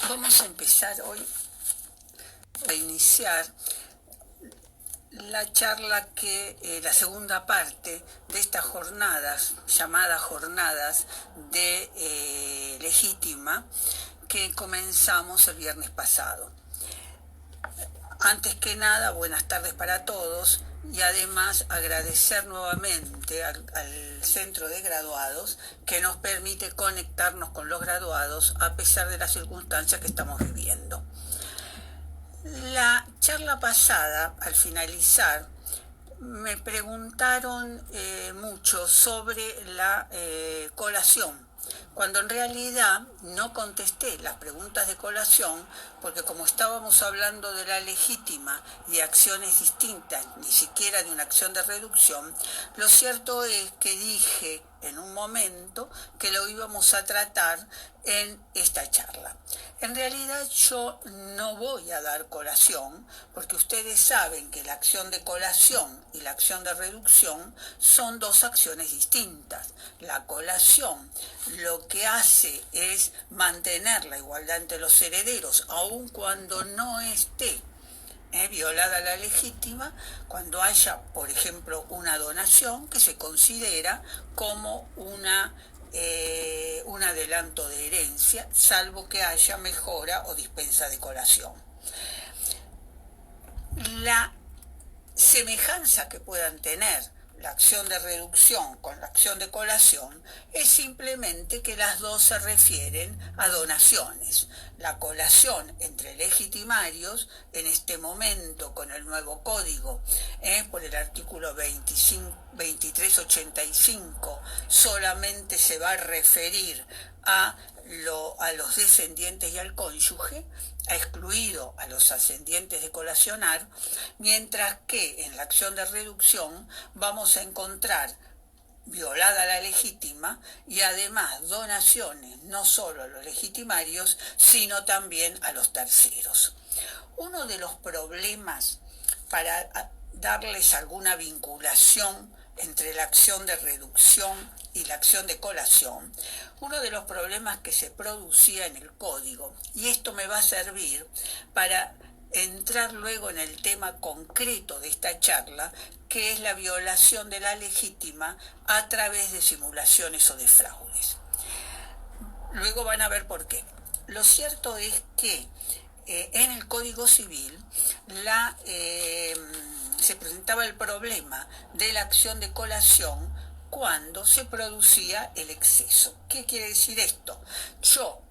Vamos a empezar hoy a iniciar la charla la segunda parte de estas jornadas, llamadas jornadas de legítima, que comenzamos el viernes pasado. Antes que nada, buenas tardes para todos y además agradecer nuevamente al Centro de Graduados que nos permite conectarnos con los graduados a pesar de las circunstancias que estamos viviendo. La charla pasada, al finalizar, me preguntaron mucho sobre la colación, cuando en realidad no contesté las preguntas de colación, porque como estábamos hablando de la legítima y de acciones distintas, ni siquiera de una acción de reducción, lo cierto es que dije en un momento que lo íbamos a tratar en esta charla. En realidad yo no voy a dar colación, porque ustedes saben que la acción de colación y la acción de reducción son dos acciones distintas. La colación lo que hace es mantener la igualdad entre los herederos, aun cuando no esté violada la legítima, cuando haya, por ejemplo, una donación que se considera como un adelanto de herencia, salvo que haya mejora o dispensa de colación. La semejanza que puedan tener la acción de reducción con la acción de colación es simplemente que las dos se refieren a donaciones. La colación entre legitimarios, en este momento con el nuevo código, por el artículo 2385, solamente se va a referir a los descendientes y al cónyuge, ha excluido a los ascendientes de colacionar, mientras que en la acción de reducción vamos a encontrar violada la legítima y además donaciones no solo a los legitimarios, sino también a los terceros. Uno de los problemas para darles alguna vinculación entre la acción de reducción y la acción de colación, uno de los problemas que se producía en el código, y esto me va a servir para entrar luego en el tema concreto de esta charla, que es la violación de la legítima a través de simulaciones o de fraudes. Luego van a ver por qué. Lo cierto es que en el Código Civil se presentaba el problema de la acción de colación cuando se producía el exceso. ¿Qué quiere decir esto? Yo,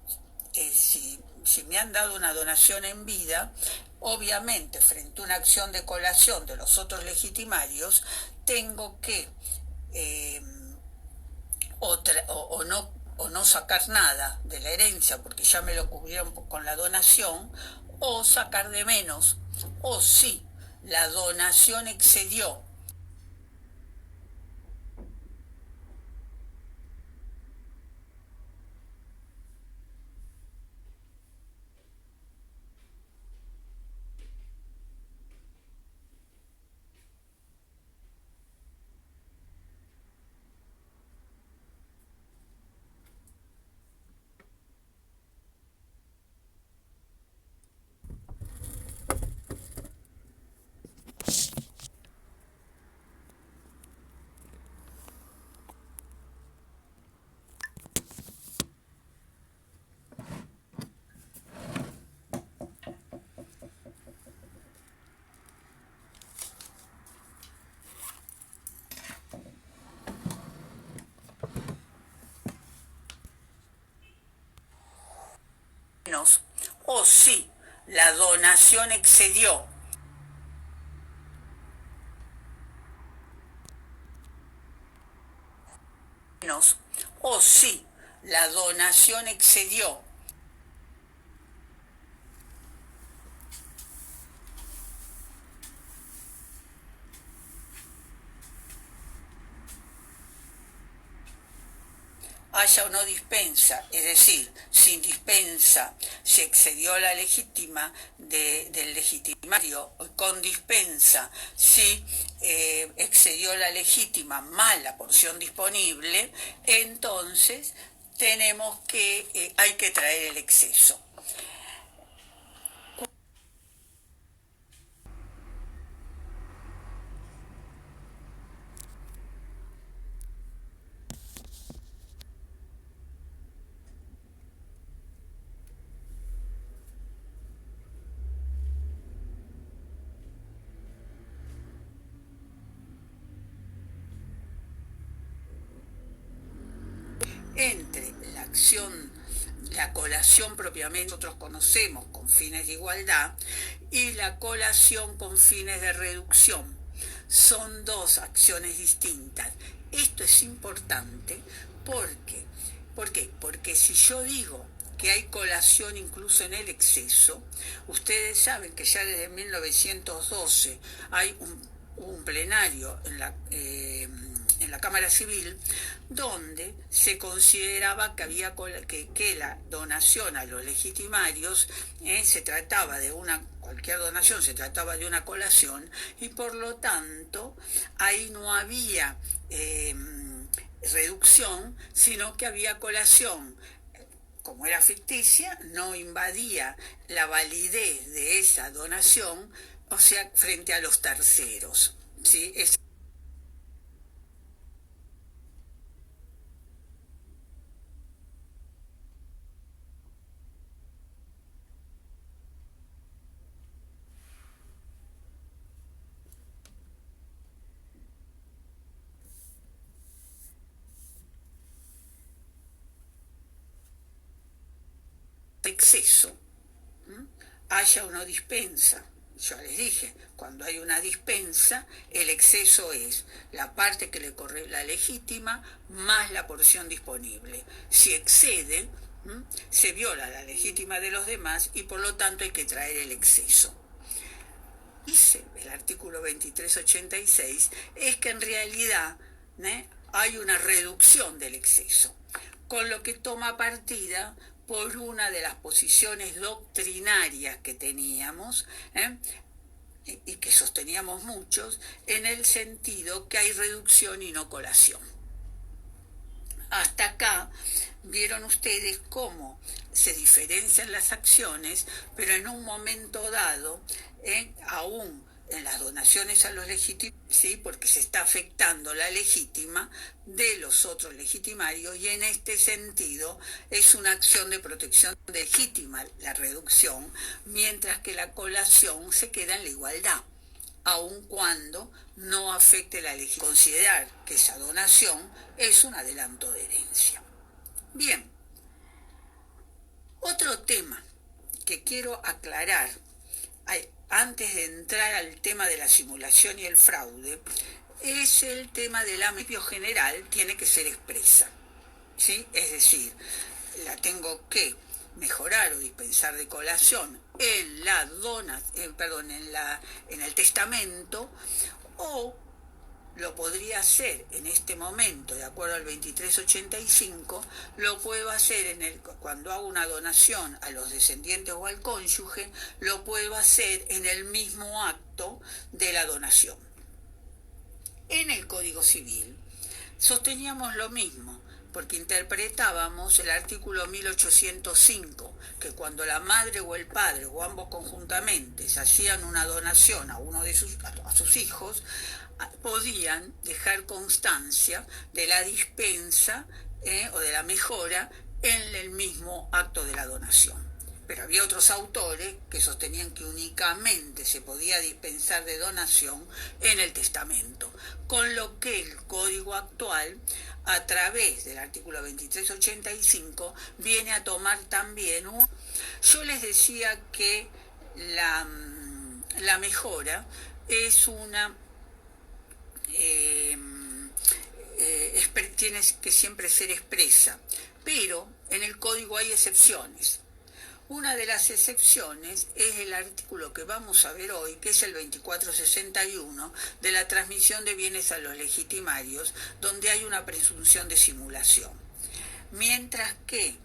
si me han dado una donación en vida, obviamente frente a una acción de colación de los otros legitimarios, tengo que o no sacar nada de la herencia porque ya me lo cubrieron con la donación, o sacar de menos, o si la donación excedió menos, o si la donación excedió menos, o si la donación excedió haya o no dispensa, es decir, sin dispensa se excedió la legítima del legitimario, con dispensa si excedió la legítima más la porción disponible, entonces hay que traer el exceso. entre la acción, la colación propiamente nosotros conocemos con fines de igualdad y la colación con fines de reducción. Son dos acciones distintas. Esto es importante porque, ¿por qué? Porque si yo digo que hay colación incluso en el exceso, ustedes saben que ya desde 1912 hay un plenario en la Cámara Civil donde se consideraba que había que la donación a los legitimarios se trataba de cualquier donación se trataba de una colación y por lo tanto ahí no había reducción, sino que había colación. Como era ficticia, no invadía la validez de esa donación, o sea, frente a los terceros. ¿Sí? Es exceso. Haya una dispensa. Yo les dije, cuando hay una dispensa, el exceso es la parte que le corre la legítima más la porción disponible. Si excede, se viola la legítima de los demás y por lo tanto hay que traer el exceso. Dice el artículo 2386 es que en realidad hay una reducción del exceso, con lo que toma partida por una de las posiciones doctrinarias que teníamos y que sosteníamos muchos, en el sentido que hay reducción y no colación. Hasta acá vieron ustedes cómo se diferencian las acciones, pero en un momento dado, aún en las donaciones a los legítimos, ¿sí? Porque se está afectando la legítima de los otros legitimarios y en este sentido es una acción de protección legítima la reducción, mientras que la colación se queda en la igualdad, aun cuando no afecte la legitimidad. Considerar que esa donación es un adelanto de herencia. Bien, otro tema que quiero aclarar antes de entrar al tema de la simulación y el fraude es el tema del ámbito general, tiene que ser expresa, ¿sí? Es decir, la tengo que mejorar o dispensar de colación en el testamento, o lo podría hacer en este momento, de acuerdo al 2385, lo puedo hacer cuando hago una donación a los descendientes o al cónyuge, lo puedo hacer en el mismo acto de la donación. En el Código Civil sosteníamos lo mismo, porque interpretábamos el artículo 1805, que cuando la madre o el padre o ambos conjuntamente hacían una donación a sus hijos, podían dejar constancia de la dispensa o de la mejora en el mismo acto de la donación. Pero había otros autores que sostenían que únicamente se podía dispensar de donación en el testamento, con lo que el Código actual, a través del artículo 2385, viene a tomar también Yo les decía que la mejora es tiene que siempre ser expresa, pero en el código hay excepciones. Una de las excepciones es el artículo que vamos a ver hoy, que es el 2461 de la transmisión de bienes a los legitimarios, donde hay una presunción de simulación. Mientras que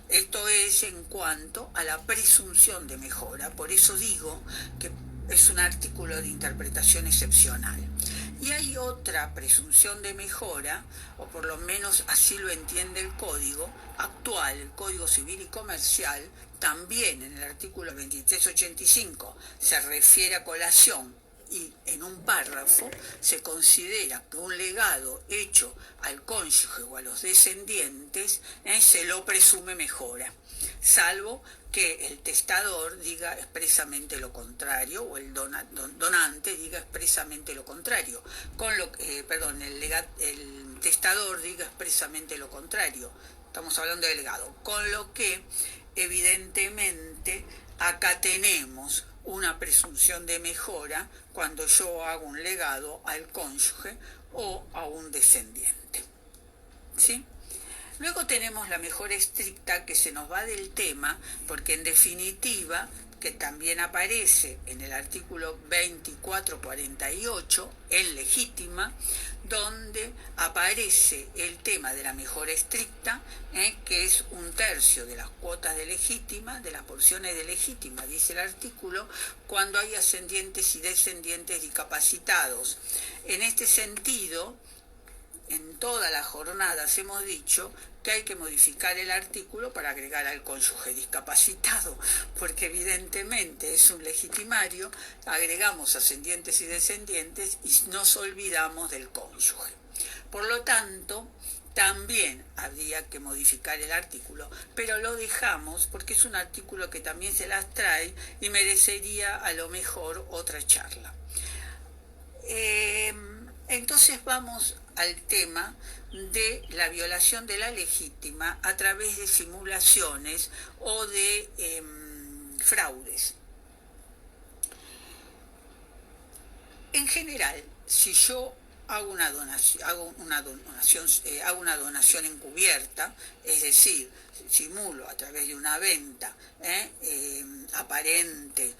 esto es en cuanto a la presunción de mejora, por eso digo que es un artículo de interpretación excepcional. Y hay otra presunción de mejora, o por lo menos así lo entiende el Código actual, el Código Civil y Comercial, también en el artículo 2385 se refiere a colación y en un párrafo se considera que un legado hecho al cónyuge o a los descendientes se lo presume mejora, salvo que el testador diga expresamente lo contrario o el donante diga expresamente lo contrario, el testador diga expresamente lo contrario. Estamos hablando del legado, con lo que evidentemente acá tenemos una presunción de mejora cuando yo hago un legado al cónyuge o a un descendiente. ¿Sí? Luego tenemos la mejora estricta, que se nos va del tema, porque en definitiva, que también aparece en el artículo 2448, en legítima, donde aparece el tema de la mejora estricta, que es 1/3 de las cuotas de legítima, de las porciones de legítima, dice el artículo, cuando hay ascendientes y descendientes discapacitados. En este sentido, en todas las jornadas hemos dicho que hay que modificar el artículo para agregar al cónyuge discapacitado, porque evidentemente es un legitimario, agregamos ascendientes y descendientes y nos olvidamos del cónyuge. Por lo tanto, también habría que modificar el artículo, pero lo dejamos porque es un artículo que también se las trae y merecería a lo mejor otra charla. Entonces vamos al tema de la violación de la legítima a través de simulaciones o de fraudes. En general, si yo hago una donación encubierta, es decir, simulo a través de una venta aparente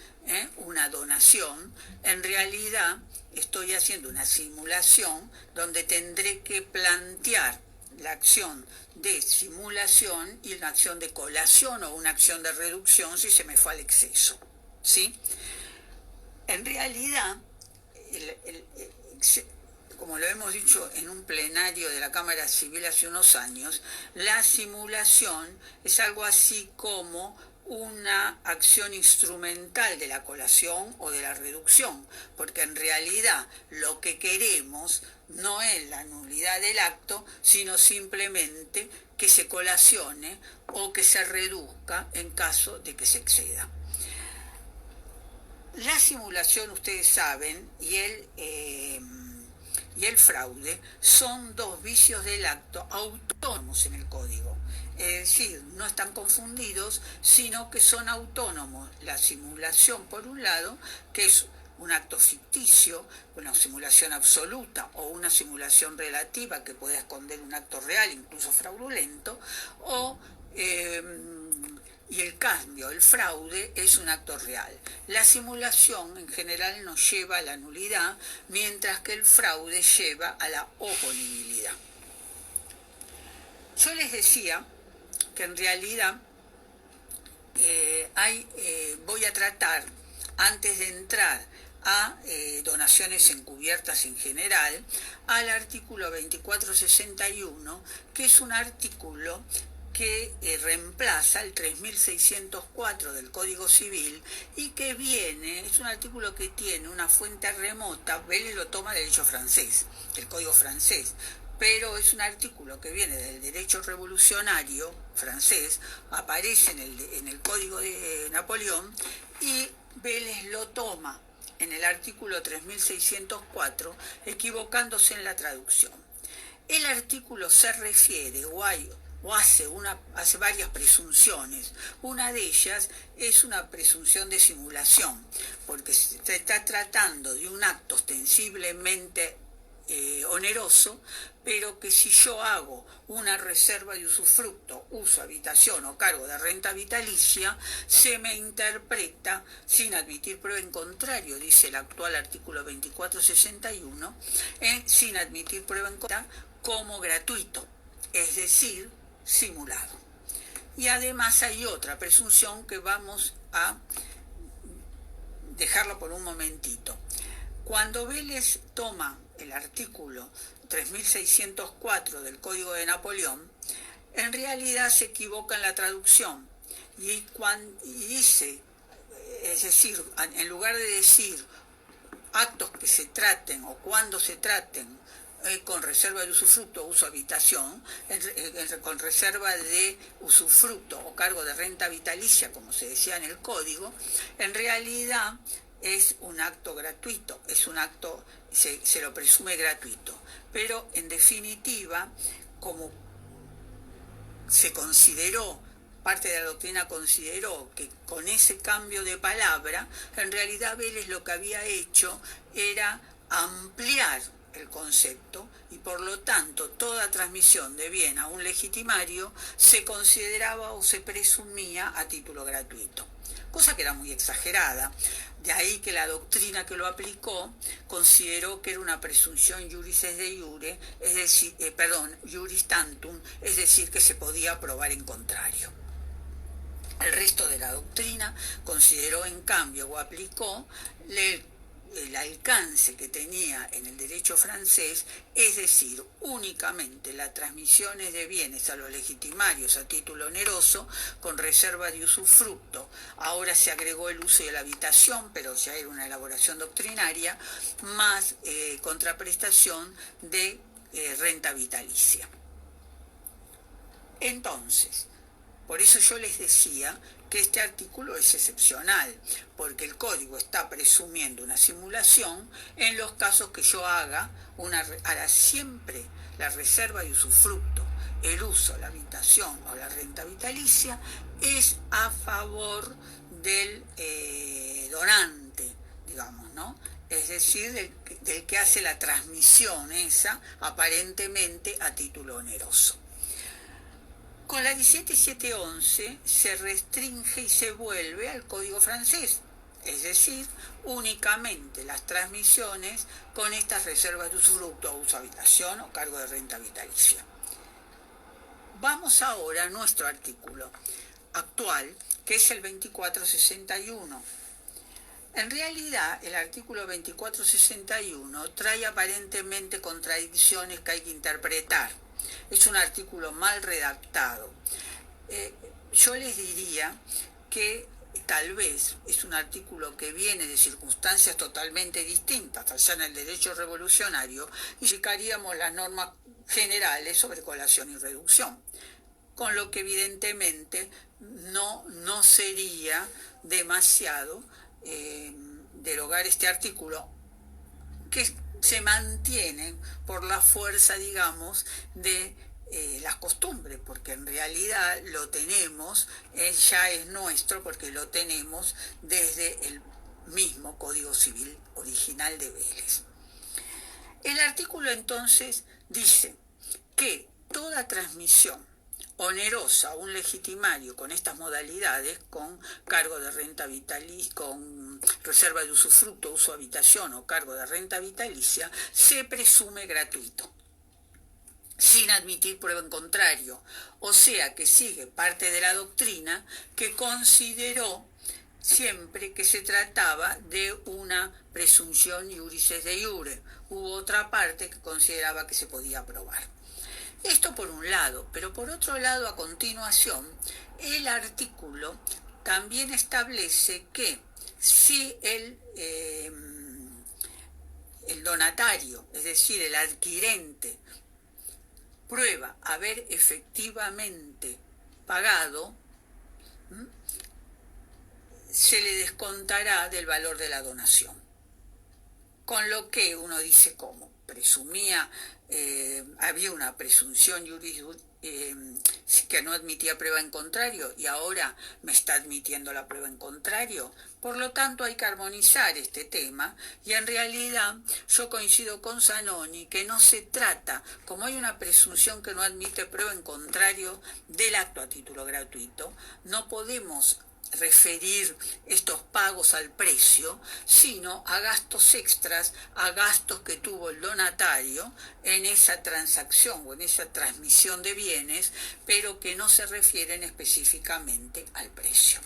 una donación, en realidad estoy haciendo una simulación donde tendré que plantear la acción de simulación y una acción de colación o una acción de reducción si se me fue al exceso, ¿sí? En realidad, como lo hemos dicho en un plenario de la Cámara Civil hace unos años, la simulación es algo así como una acción instrumental de la colación o de la reducción, porque en realidad lo que queremos no es la nulidad del acto, sino simplemente que se colacione o que se reduzca en caso de que se exceda. La simulación, ustedes saben, y el fraude son dos vicios del acto autónomos en el código. Es decir, no están confundidos, sino que son autónomos. La simulación, por un lado, que es un acto ficticio, una simulación absoluta o una simulación relativa que puede esconder un acto real, incluso fraudulento, y el cambio, el fraude, es un acto real. La simulación en general nos lleva a la nulidad, mientras que el fraude lleva a la oponibilidad. Yo les decía que en realidad voy a tratar, antes de entrar a donaciones encubiertas en general, al artículo 2461, que es un artículo que reemplaza el 3604 del Código Civil y que es un artículo que tiene una fuente remota. Vélez lo toma del derecho francés, del Código francés, pero es un artículo que viene del derecho revolucionario francés, aparece en el Código de Napoleón, y Vélez lo toma en el artículo 3604, equivocándose en la traducción. El artículo se refiere hace varias presunciones. Una de ellas es una presunción de simulación, porque se está tratando de un acto ostensiblemente oneroso, pero que si yo hago una reserva de usufructo, uso, habitación o cargo de renta vitalicia, se me interpreta, sin admitir prueba en contrario, dice el actual artículo 2461, sin admitir prueba en contrario, como gratuito, es decir, simulado. Y además hay otra presunción que vamos a dejarlo por un momentito. Cuando Vélez toma el artículo 3604 del Código de Napoleón, en realidad se equivoca en la traducción y dice, es decir, en lugar de decir actos que se traten o cuando se traten con reserva de usufructo o uso habitación, con reserva de usufructo o cargo de renta vitalicia, como se decía en el código, en realidad es un acto gratuito, es un acto, se lo presume gratuito, pero en definitiva, como se consideró, parte de la doctrina consideró que con ese cambio de palabra, en realidad Vélez lo que había hecho era ampliar el concepto y por lo tanto toda transmisión de bien a un legitimario se consideraba o se presumía a título gratuito, cosa que era muy exagerada. De ahí que la doctrina que lo aplicó consideró que era una presunción juris est de iure, es decir, juris tantum, es decir, que se podía probar en contrario. El resto de la doctrina consideró en cambio o aplicó el alcance que tenía en el derecho francés, es decir, únicamente las transmisiones de bienes a los legitimarios a título oneroso con reserva de usufructo. Ahora se agregó el uso de la habitación, pero ya era una elaboración doctrinaria, más contraprestación de renta vitalicia. Entonces, por eso yo les decía que este artículo es excepcional, porque el código está presumiendo una simulación en los casos que yo haga siempre la reserva de usufructo, el uso, la habitación o la renta vitalicia es a favor del donante, digamos, ¿no? Es decir, del que hace la transmisión esa aparentemente a título oneroso. Con la 17711 se restringe y se vuelve al código francés, es decir, únicamente las transmisiones con estas reservas de usufructo a uso habitación o cargo de renta vitalicia. Vamos ahora a nuestro artículo actual, que es el 2461. En realidad, el artículo 2461 trae aparentemente contradicciones que hay que interpretar. Es un artículo mal redactado. Yo les diría que tal vez es un artículo que viene de circunstancias totalmente distintas, allá en el derecho revolucionario, y aplicaríamos las normas generales sobre colación y reducción, con lo que evidentemente no sería demasiado derogar este artículo, que se mantiene por la fuerza, digamos, de las costumbres, porque en realidad lo tenemos, ya es nuestro porque lo tenemos desde el mismo Código Civil original de Vélez. El artículo entonces dice que toda transmisión onerosa a un legitimario con estas modalidades, con cargo de renta vitalicia, con reserva de usufructo, uso habitación o cargo de renta vitalicia, se presume gratuito, sin admitir prueba en contrario. O sea que sigue parte de la doctrina que consideró siempre que se trataba de una presunción juris est de iure. Hubo otra parte que consideraba que se podía probar. Esto por un lado, pero por otro lado, a continuación, el artículo también establece que si el donatario, es decir, el adquirente, prueba haber efectivamente pagado, se le descontará del valor de la donación. Con lo que uno dice, ¿cómo? Presumía, había una presunción que no admitía prueba en contrario y ahora me está admitiendo la prueba en contrario. Por lo tanto, hay que armonizar este tema y en realidad yo coincido con Zanoni que no se trata, como hay una presunción que no admite prueba en contrario del acto a título gratuito, no podemos referir estos pagos al precio, sino a gastos extras, a gastos que tuvo el donatario en esa transacción o en esa transmisión de bienes, pero que no se refieren específicamente al precio.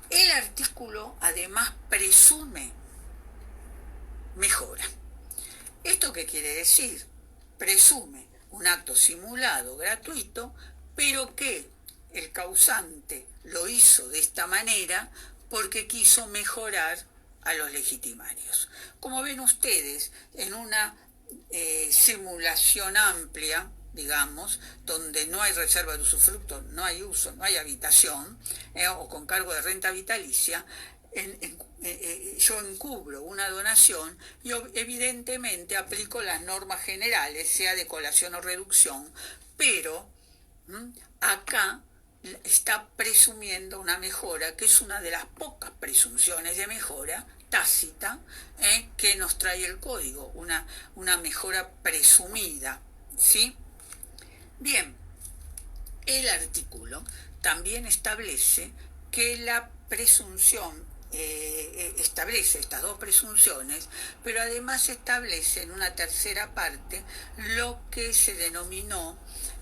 El artículo además presume mejora. ¿Esto qué quiere decir? Presume un acto simulado gratuito, pero que el causante lo hizo de esta manera porque quiso mejorar a los legitimarios. Como ven ustedes, en una simulación amplia, digamos, donde no hay reserva de usufructo, no hay uso, no hay habitación, o con cargo de renta vitalicia, yo encubro una donación y evidentemente aplico las normas generales, sea de colación o reducción, pero acá está presumiendo una mejora, que es una de las pocas presunciones de mejora tácita que nos trae el código, una mejora presumida, ¿sí? Bien, el artículo también establece que la presunción establece estas dos presunciones, pero además establece en una tercera parte lo que se denominó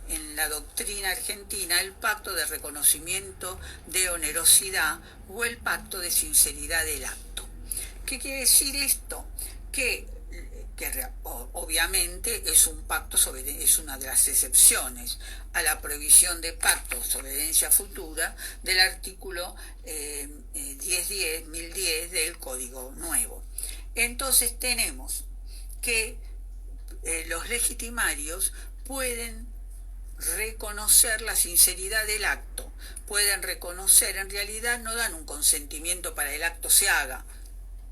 en la doctrina argentina el pacto de reconocimiento de onerosidad o el pacto de sinceridad del acto. ¿Qué quiere decir esto? Que obviamente es un pacto es una de las excepciones a la prohibición de pactos sobre herencia futura del artículo 1010 del Código Nuevo. Entonces tenemos que los legitimarios pueden reconocer la sinceridad del acto, pueden reconocer, en realidad no dan un consentimiento para el acto se haga,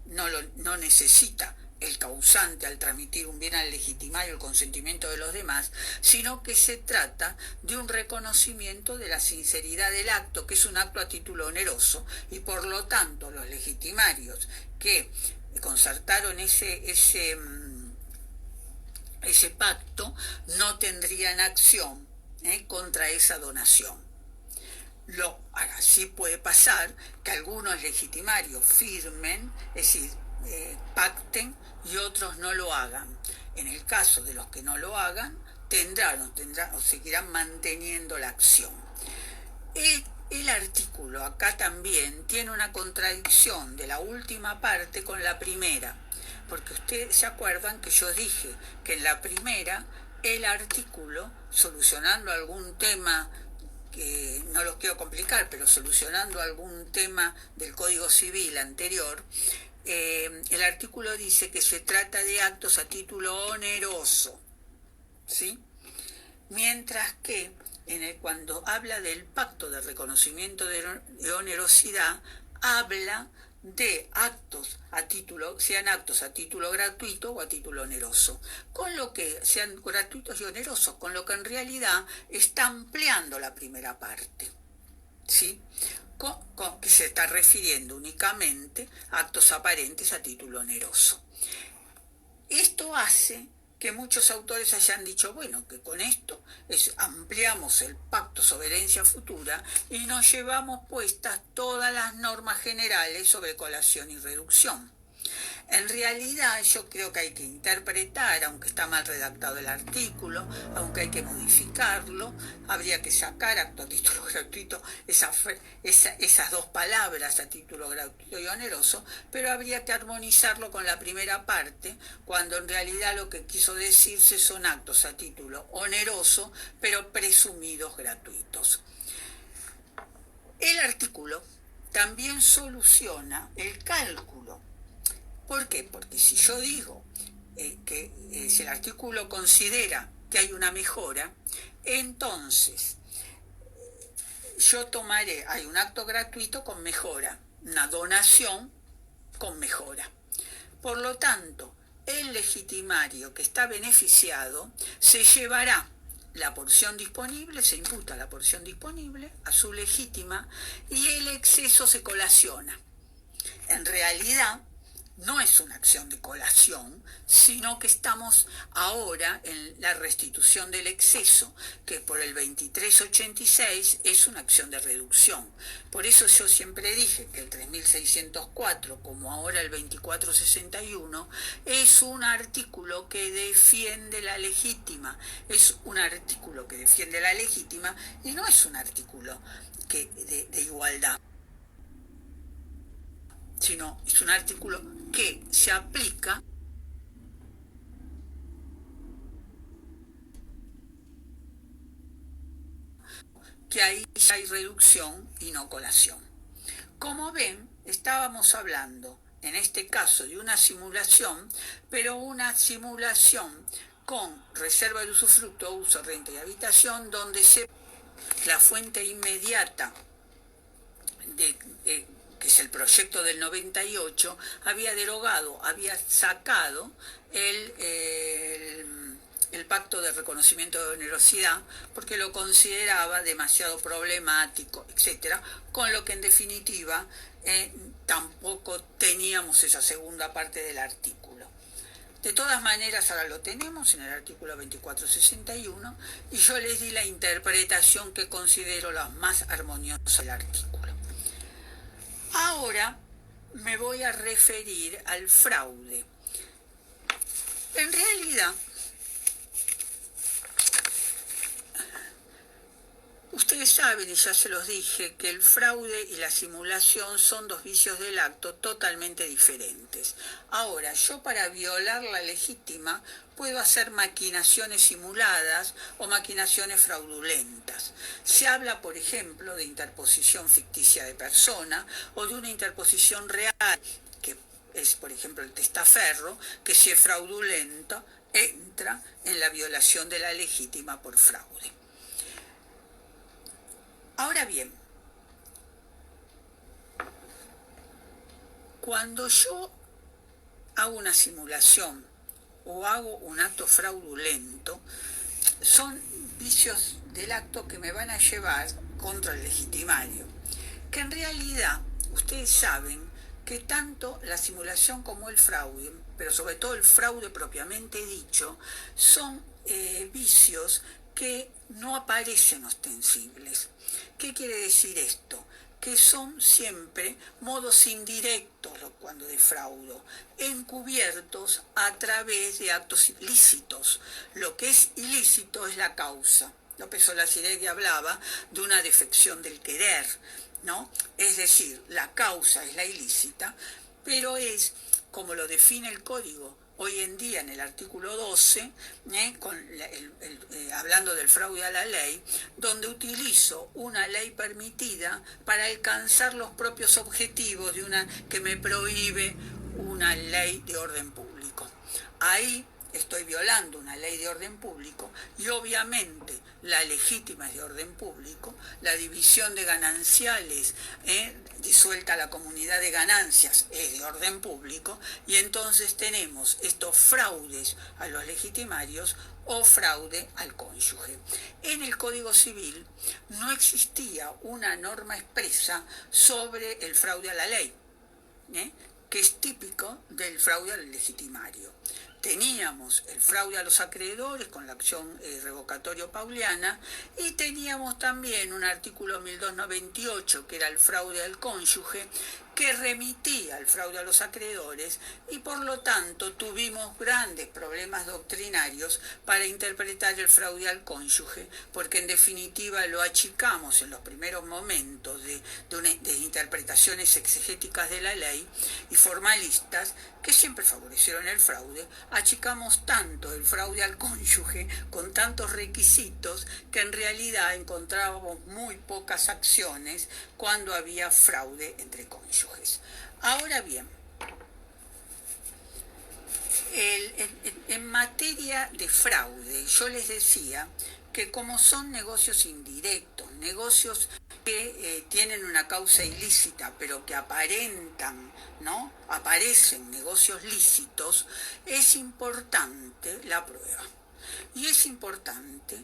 no necesita el causante al transmitir un bien al legitimario el consentimiento de los demás, sino que se trata de un reconocimiento de la sinceridad del acto, que es un acto a título oneroso, y por lo tanto los legitimarios que concertaron ese pacto no tendrían acción contra esa donación. Ahora sí puede pasar que algunos legitimarios firmen, es decir, pacten y otros no lo hagan. En el caso de los que no lo hagan, tendrán o seguirán manteniendo la acción. El artículo acá también tiene una contradicción de la última parte con la primera, porque ustedes se acuerdan que yo dije que en la primera el artículo, solucionando algún tema, que no los quiero complicar, pero solucionando algún tema del Código Civil anterior, el artículo dice que se trata de actos a título oneroso, ¿sí? Mientras que cuando habla del pacto de reconocimiento de onerosidad, habla de actos a título, sean actos a título gratuito o a título oneroso, con lo que sean gratuitos y onerosos, con lo que en realidad está ampliando la primera parte, ¿sí? Que se está refiriendo únicamente a actos aparentes a título oneroso. Esto hace que muchos autores hayan dicho, bueno, que con esto ampliamos el pacto sobre herencia futura y nos llevamos puestas todas las normas generales sobre colación y reducción. En realidad yo creo que hay que interpretar, aunque está mal redactado el artículo, aunque hay que modificarlo, habría que sacar acto a título gratuito, esas dos palabras a título gratuito y oneroso, pero habría que armonizarlo con la primera parte, cuando en realidad lo que quiso decirse son actos a título oneroso, pero presumidos gratuitos. El artículo también soluciona el cálculo. ¿Por qué? Porque si yo digo que si el artículo considera que hay una mejora, entonces yo hay un acto gratuito con mejora, una donación con mejora. Por lo tanto, el legitimario que está beneficiado se llevará la porción disponible, se imputa la porción disponible a su legítima y el exceso se colaciona. En realidad, no es una acción de colación, sino que estamos ahora en la restitución del exceso, que por el 2386 es una acción de reducción. Por eso yo siempre dije que el 3604, como ahora el 2461, es un artículo que defiende la legítima. Es un artículo que defiende la legítima y no es un artículo de igualdad, sino es un artículo que se aplica que ahí hay reducción y no colación. Como ven, estábamos hablando en este caso de una simulación, pero una simulación con reserva de usufructo, uso, renta y habitación, donde la fuente inmediata que es el proyecto del 98, había derogado, había sacado el pacto de reconocimiento de onerosidad porque lo consideraba demasiado problemático, etcétera, con lo que en definitiva tampoco teníamos esa segunda parte del artículo. De todas maneras, ahora lo tenemos en el artículo 2461 y yo les di la interpretación que considero la más armoniosa del artículo. Ahora me voy a referir al fraude. En realidad, ustedes saben, y ya se los dije, que el fraude y la simulación son dos vicios del acto totalmente diferentes. Ahora, yo para violar la legítima puedo hacer maquinaciones simuladas o maquinaciones fraudulentas. Se habla, por ejemplo, de interposición ficticia de persona o de una interposición real, que es, por ejemplo, el testaferro, que si es fraudulento, entra en la violación de la legítima por fraude. Ahora bien, cuando yo hago una simulación o hago un acto fraudulento, son vicios del acto que me van a llevar contra el legitimario, que en realidad ustedes saben que tanto la simulación como el fraude, pero sobre todo el fraude propiamente dicho, son vicios que no aparecen ostensibles. ¿Qué quiere decir esto? Que son siempre modos indirectos cuando defraudo, encubiertos a través de actos ilícitos. Lo que es ilícito es la causa. López Olaciregui hablaba de una defección del querer, ¿no? Es decir, la causa es la ilícita, pero es, como lo define el Código hoy en día en el artículo 12, hablando del fraude a la ley, donde utilizo una ley permitida para alcanzar los propios objetivos de una que me prohíbe una ley de orden público. Ahí estoy violando una ley de orden público y obviamente la legítima es de orden público, la división de gananciales, disuelta la comunidad de ganancias, es de orden público, y entonces tenemos estos fraudes a los legitimarios o fraude al cónyuge. En el Código Civil no existía una norma expresa sobre el fraude a la ley, que es típico del fraude al legitimario. Teníamos el fraude a los acreedores con la acción revocatorio pauliana y teníamos también un artículo 1298 que era el fraude al cónyuge, que remitía al fraude a los acreedores y por lo tanto tuvimos grandes problemas doctrinarios para interpretar el fraude al cónyuge, porque en definitiva lo achicamos en los primeros momentos de interpretaciones exegéticas de la ley y formalistas que siempre favorecieron el fraude. Achicamos tanto el fraude al cónyuge con tantos requisitos que en realidad encontrábamos muy pocas acciones cuando había fraude entre cónyuges. Ahora bien, en materia de fraude, yo les decía que como son negocios indirectos, negocios que tienen una causa ilícita, pero que aparentan, ¿no? Aparecen negocios lícitos, es importante la prueba. Y es importante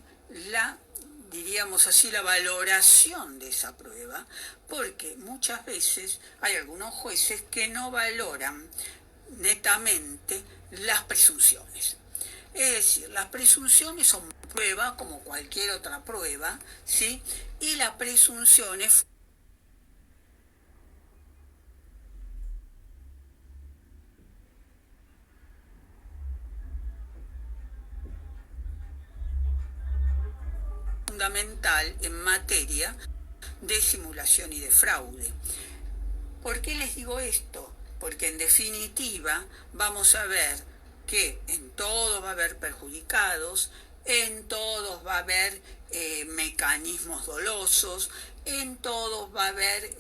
diríamos así, la valoración de esa prueba, porque muchas veces hay algunos jueces que no valoran netamente las presunciones. Es decir, las presunciones son prueba como cualquier otra prueba, ¿sí? Y la presunción es fundamental en materia de simulación y de fraude. ¿Por qué les digo esto? Porque en definitiva vamos a ver que en todo va a haber perjudicados, en todos va a haber mecanismos dolosos, en todos va a haber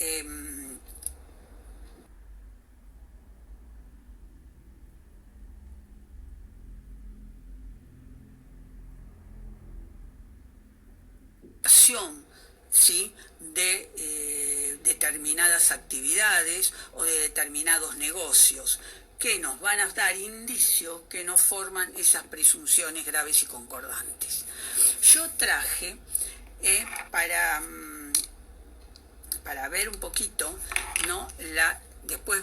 ejecución, ¿sí?, de determinadas actividades o de determinados negocios que nos van a dar indicios que nos forman esas presunciones graves y concordantes. Yo traje para ver un poquito, ¿no?, después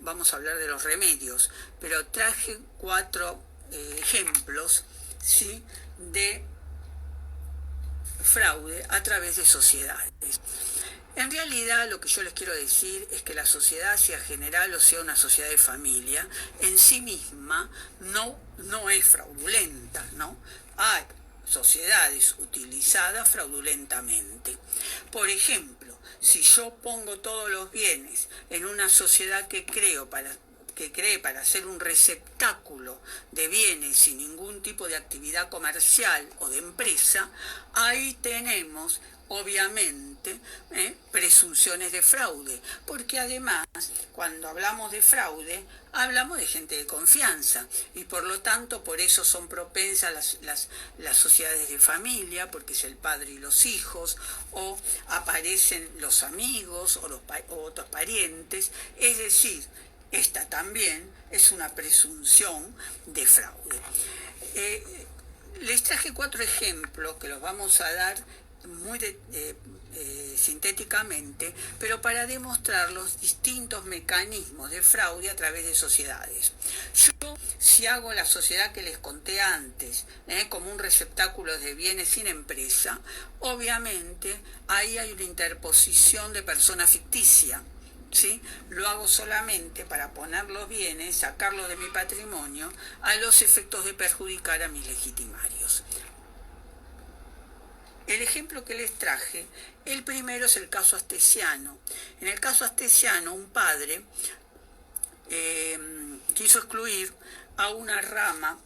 vamos a hablar de los remedios, pero traje 4 ejemplos, ¿sí?, de fraude a través de sociedades. En realidad lo que yo les quiero decir es que la sociedad, sea general o sea una sociedad de familia, en sí misma no es fraudulenta, ¿no? Hay sociedades utilizadas fraudulentamente. Por ejemplo, si yo pongo todos los bienes en una sociedad que cree para ser un receptáculo de bienes sin ningún tipo de actividad comercial o de empresa, ahí tenemos obviamente presunciones de fraude, porque además cuando hablamos de fraude hablamos de gente de confianza y por lo tanto por eso son propensas las sociedades de familia, porque es el padre y los hijos, o aparecen los amigos o otros parientes, es decir, esta también es una presunción de fraude. Les traje 4 ejemplos que los vamos a dar muy sintéticamente, pero para demostrar los distintos mecanismos de fraude a través de sociedades. Yo, si hago la sociedad que les conté antes, como un receptáculo de bienes sin empresa, obviamente ahí hay una interposición de persona ficticia, ¿sí? Lo hago solamente para poner los bienes, sacarlos de mi patrimonio, a los efectos de perjudicar a mis legitimarios. El ejemplo que les traje, el primero es el caso Astesiano. En el caso Astesiano, un padre quiso excluir a una rama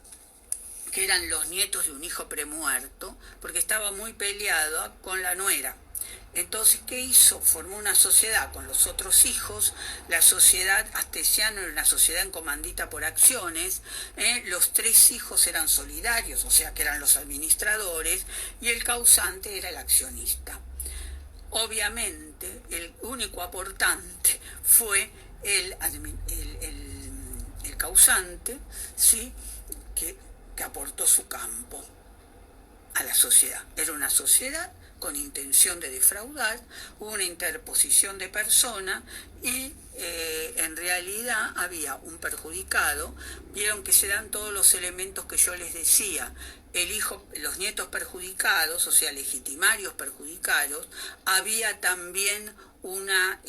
que eran los nietos de un hijo premuerto, porque estaba muy peleado con la nuera. Entonces, ¿qué hizo? Formó una sociedad con los otros hijos. La sociedad Astesiano era una sociedad en comandita por acciones. Los 3 hijos eran solidarios, o sea que eran los administradores, y el causante era el accionista. Obviamente, el único aportante fue el causante, ¿sí?, que aportó su campo a la sociedad. Era una sociedad con intención de defraudar, hubo una interposición de persona y en realidad había un perjudicado. Vieron que se dan todos los elementos que yo les decía, el hijo, los nietos perjudicados, o sea, legitimarios perjudicados, había también una,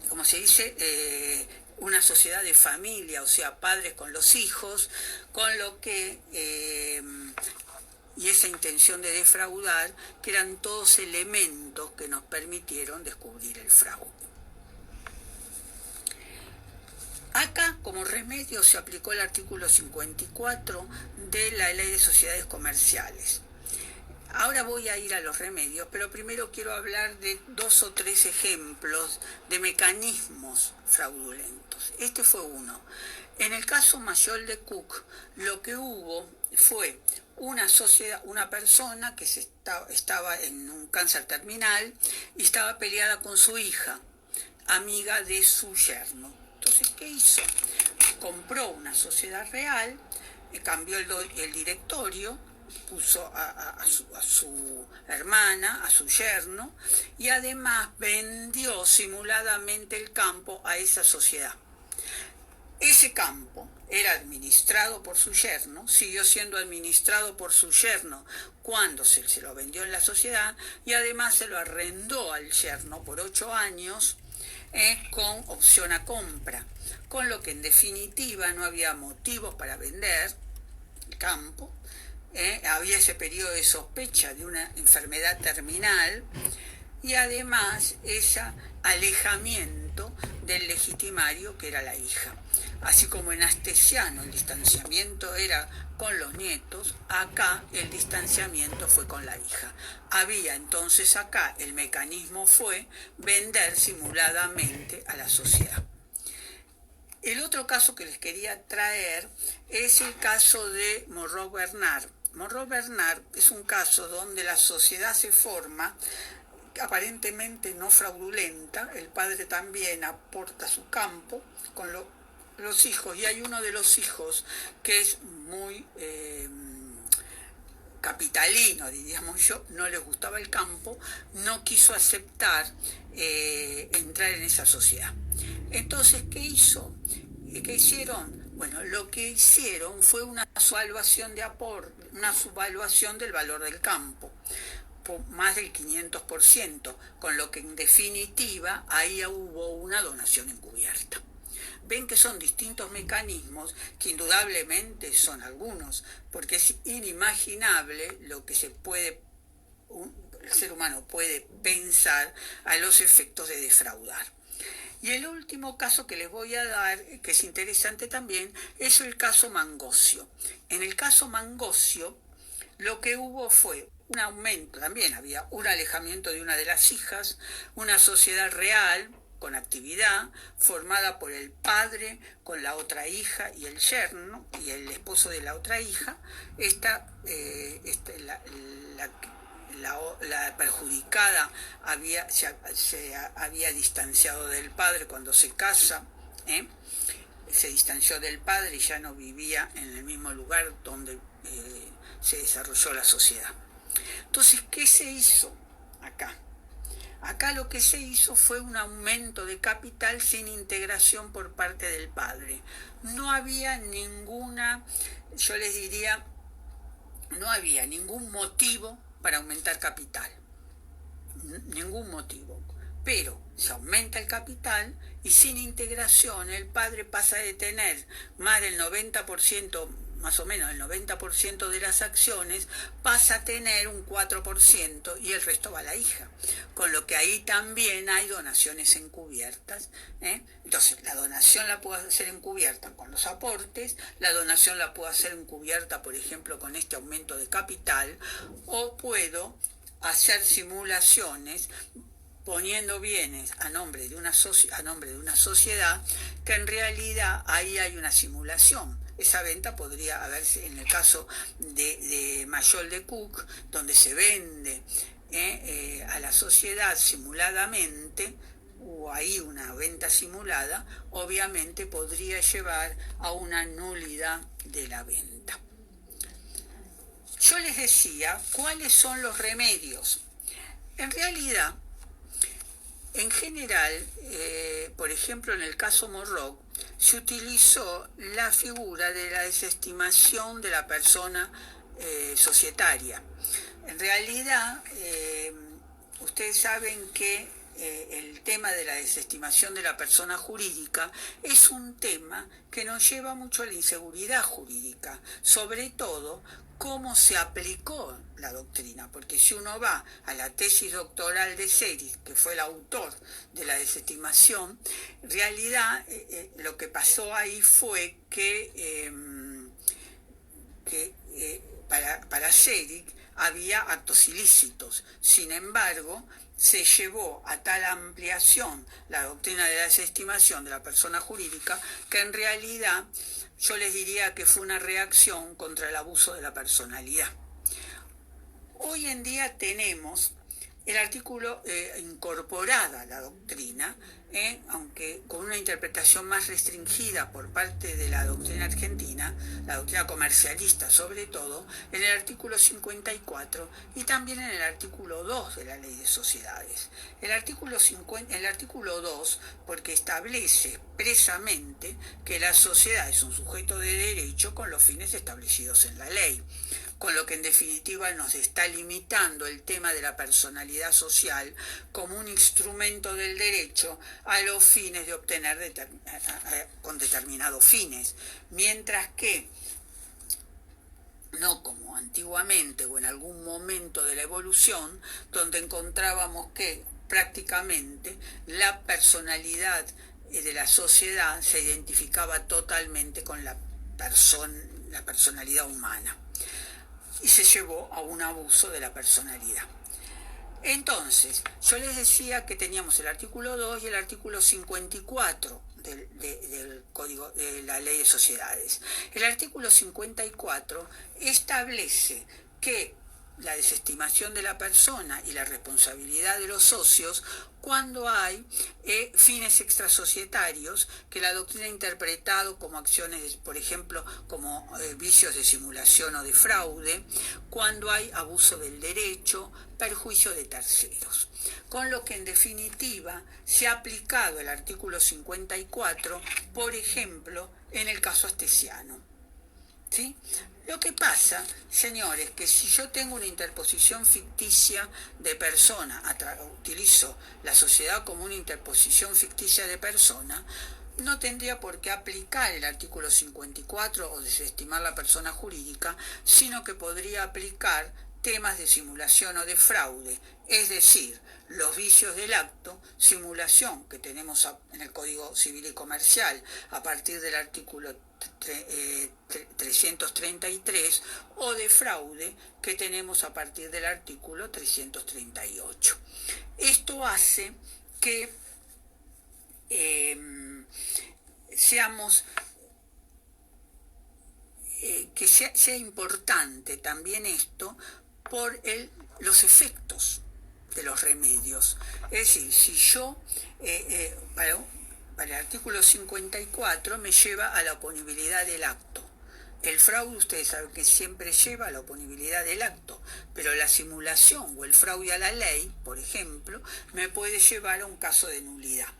¿cómo se dice?, una sociedad de familia, o sea, padres con los hijos, con lo que, y esa intención de defraudar, que eran todos elementos que nos permitieron descubrir el fraude. Acá, como remedio, se aplicó el artículo 54 de la Ley de Sociedades Comerciales. Ahora voy a ir a los remedios, pero primero quiero hablar de 2 o 3 ejemplos de mecanismos fraudulentos. Este fue uno. En el caso Mayol de Cook, lo que hubo fue una sociedad, una persona que estaba en un cáncer terminal y estaba peleada con su hija, amiga de su yerno. Entonces, ¿qué hizo? Compró una sociedad real, cambió el directorio, puso a su hermana, a su yerno, y además vendió simuladamente el campo a esa sociedad. Ese campo era administrado por su yerno, siguió siendo administrado por su yerno cuando se lo vendió en la sociedad, y además se lo arrendó al yerno por 8 años con opción a compra, con lo que en definitiva no había motivos para vender el campo. Había ese periodo de sospecha de una enfermedad terminal y además ese alejamiento del legitimario que era la hija. Así como en Astesiano el distanciamiento era con los nietos, acá el distanciamiento fue con la hija. Había entonces acá el mecanismo fue vender simuladamente a la sociedad. El otro caso que les quería traer es el caso de Morrow Bernard. Monroe-Bernard es un caso donde la sociedad se forma aparentemente no fraudulenta, el padre también aporta su campo con los hijos, y hay uno de los hijos que es muy capitalino, diríamos yo, no le gustaba el campo, no quiso aceptar entrar en esa sociedad. Entonces, ¿qué hizo? ¿Qué hicieron? Bueno, lo que hicieron fue una subvaluación una subvaluación del valor del campo, por más del 500%, con lo que en definitiva ahí hubo una donación encubierta. Ven que son distintos mecanismos, que indudablemente son algunos, porque es inimaginable lo que el ser humano puede pensar a los efectos de defraudar. Y el último caso que les voy a dar, que es interesante también, es el caso Mangosio. En el caso Mangosio, lo que hubo fue un aumento, también había un alejamiento de una de las hijas, una sociedad real, con actividad, formada por el padre, con la otra hija y el yerno, y el esposo de la otra hija. La perjudicada se había distanciado del padre cuando se casa, se distanció del padre y ya no vivía en el mismo lugar donde se desarrolló la sociedad. Entonces, ¿qué se hizo acá? Acá lo que se hizo fue un aumento de capital sin integración por parte del padre. No había yo les diría, no había ningún motivo para aumentar capital. Ningún motivo. Pero se aumenta el capital y sin integración el padre pasa de tener más del 90%, más o menos el 90% de las acciones, pasa a tener un 4% y el resto va a la hija. Con lo que ahí también hay donaciones encubiertas. Entonces, la donación la puedo hacer encubierta con los aportes, la donación la puedo hacer encubierta, por ejemplo, con este aumento de capital, o puedo hacer simulaciones poniendo bienes a nombre de una sociedad, que en realidad ahí hay una simulación. Esa venta podría haberse, en el caso de Mayol de Cook, donde se vende a la sociedad simuladamente, o ahí una venta simulada, obviamente podría llevar a una nulidad de la venta. Yo les decía, ¿cuáles son los remedios? En realidad, en general, por ejemplo, en el caso Morrow, se utilizó la figura de la desestimación de la persona societaria. En realidad, ustedes saben que el tema de la desestimación de la persona jurídica es un tema que nos lleva mucho a la inseguridad jurídica, sobre todo cómo se aplicó la doctrina, porque si uno va a la tesis doctoral de Seyrig, que fue el autor de la desestimación, en realidad lo que pasó ahí fue que para Seyrig había actos ilícitos. Sin embargo, se llevó a tal ampliación la doctrina de la desestimación de la persona jurídica que en realidad yo les diría que fue una reacción contra el abuso de la personalidad. Hoy en día tenemos el artículo incorporada a la doctrina, aunque con una interpretación más restringida por parte de la doctrina argentina, la doctrina comercialista sobre todo, en el artículo 54 y también en el artículo 2 de la Ley de Sociedades. El artículo 2, porque establece expresamente que la sociedad es un sujeto de derecho con los fines establecidos en la ley, con lo que en definitiva nos está limitando el tema de la personalidad social como un instrumento del derecho a los fines de obtener con determinados fines, mientras que no como antiguamente o en algún momento de la evolución, donde encontrábamos que prácticamente la personalidad de la sociedad se identificaba totalmente con la personalidad humana, y se llevó a un abuso de la personalidad. Entonces, yo les decía que teníamos el artículo 2 y el artículo 54 del Código de la Ley de Sociedades. El artículo 54 establece que la desestimación de la persona y la responsabilidad de los socios cuando hay fines extrasocietarios que la doctrina ha interpretado como acciones, por ejemplo, como vicios de simulación o de fraude, cuando hay abuso del derecho, perjuicio de terceros. Con lo que en definitiva se ha aplicado el artículo 54, por ejemplo, en el caso Astesiano. ¿Sí? Lo que pasa, señores, que si yo tengo una interposición ficticia de persona, utilizo la sociedad como una interposición ficticia de persona, no tendría por qué aplicar el artículo 54 o desestimar la persona jurídica, sino que podría aplicar temas de simulación o de fraude, es decir, los vicios del acto, simulación que tenemos en el Código Civil y Comercial a partir del artículo 333 o de fraude que tenemos a partir del artículo 338. Esto hace que sea importante también esto por los efectos de los remedios. Es decir, si yo, para el artículo 54 me lleva a la oponibilidad del acto. El fraude, ustedes saben que siempre lleva a la oponibilidad del acto, pero la simulación o el fraude a la ley, por ejemplo, me puede llevar a un caso de nulidad.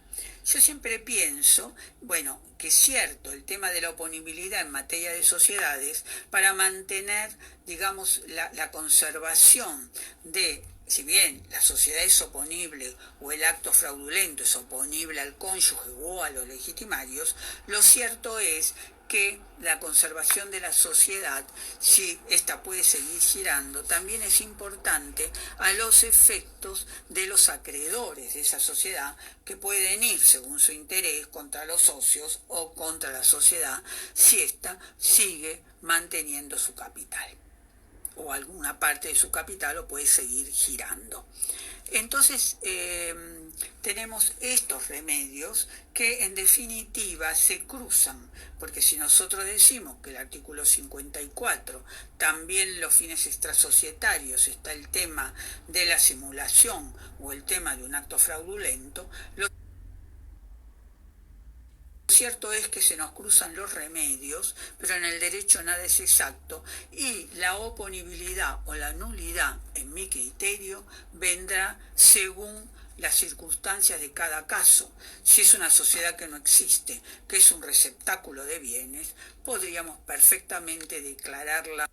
Yo siempre pienso, bueno, que es cierto el tema de la oponibilidad en materia de sociedades, para mantener, digamos, la conservación de, si bien la sociedad es oponible o el acto fraudulento es oponible al cónyuge o a los legitimarios, lo cierto es que la conservación de la sociedad, si ésta puede seguir girando, también es importante a los efectos de los acreedores de esa sociedad, que pueden ir, según su interés, contra los socios o contra la sociedad, si ésta sigue manteniendo su capital, o alguna parte de su capital lo puede seguir girando. Entonces, tenemos estos remedios que en definitiva se cruzan, porque si nosotros decimos que el artículo 54, también los fines extrasocietarios, está el tema de la simulación o el tema de un acto fraudulento, lo cierto es que se nos cruzan los remedios, pero en el derecho nada es exacto, y la oponibilidad o la nulidad, en mi criterio, vendrá según las circunstancias de cada caso. Si es una sociedad que no existe, que es un receptáculo de bienes, podríamos perfectamente declararla